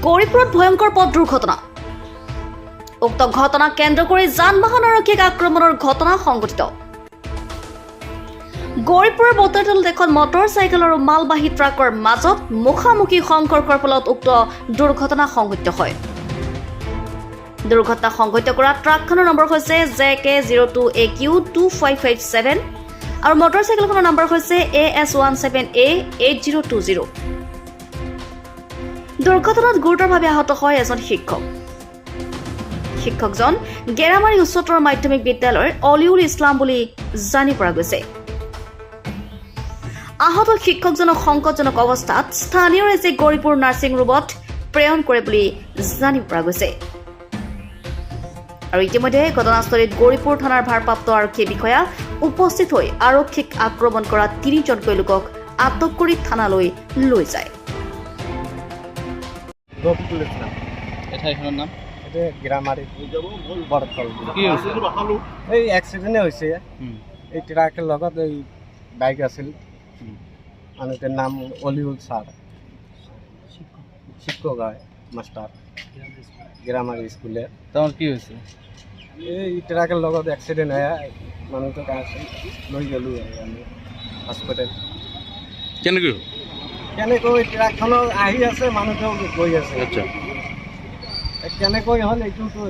গৌৰীপুৰত ভয়ংকৰ পথ দুৰ্ঘটনা। উক্ত ঘটনা কেন্দ্ৰ কৰি যান বাহন আৰক্ষীক আক্ৰমণৰ ঘটনা সংঘটিত। গৌৰীপুৰৰ বতাৰতলত এখন মটৰ চাইকেল আৰু মালবাহী ট্ৰাকৰ মাজত মুখামুখি সংঘৰ্ষৰ ফলত উক্ত দুৰ্ঘটনা সংঘটিত হয়। দুৰ্ঘটনা সংঘটিত কৰা ট্ৰাকখনৰ নম্বৰ হৈছে JK02AQ2557 আৰু মটৰ চাইকেলখনৰ নম্বৰ হৈছে AS17A8020। দুৰ্ঘটনাত গুৰুতৰভাৱে আহত হয় এজন শিক্ষক। শিক্ষকজন গেৰামাৰী উচ্চতৰ মাধ্যমিক বিদ্যালয়ৰ অলিউল ইছলাম বুলি জানি পৰা গৈছে। আহত শিক্ষকজনক সংকটজনক অৱস্থাত স্থানীয় ৰাইজে গৌৰীপুৰ নাৰ্ছিং ৰুমত প্ৰেৰণ কৰে বুলি জানি পৰা গৈছে। আৰু ইতিমধ্যে ঘটনাস্থলীত গৌৰীপুৰ থানাৰ ভাৰপ্ৰাপ্ত আৰক্ষী বিষয়া উপস্থিত হৈ আৰক্ষীক আক্ৰমণ কৰা 3জনকৈ লোকক আটক কৰি থানালৈ লৈ যায়। এঠাইখনৰ নাম গেৰামাৰী বৰতল। কি হৈছে? এই এক্সিডেণ্টে হৈছে। এই ট্ৰাকৰ লগত এই বাইক আছিল, মানুহটোৰ নাম অলিউল ছাৰ, শিক্ষক হয়, মাষ্টাৰ গেৰামাৰী স্কুলে। তেওঁৰ কি হৈছে? এই ট্ৰাকৰ লগত এক্সিডেণ্ট হয়, মানুহটোক লৈ গ'লোঁ আমি হস্পিটেল। কেনেকৈ কেনেকৈ ট্ৰাকখনত আহি আছে, মানুহটো গৈ আছে। আচ্ছা, কেনেকৈ হ'ল এইটোতো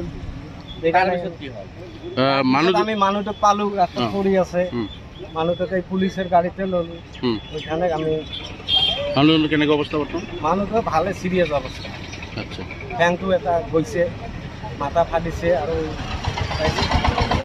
আমি মানুহটোক পালোঁ, ৰাস্তাত পৰি আছে। মানুহটোক এই পুলিচৰ গাড়ীতে ল'লোঁ। ওইখানে আমি মানুহ কেনেকুৱা অৱস্থা বৰ্তমান? মানুহটো ভালে চিৰিয়াছ অৱস্থা। আচ্ছা, ঠেংটো এটা গৈছে, মাথা ফাটিছে আৰু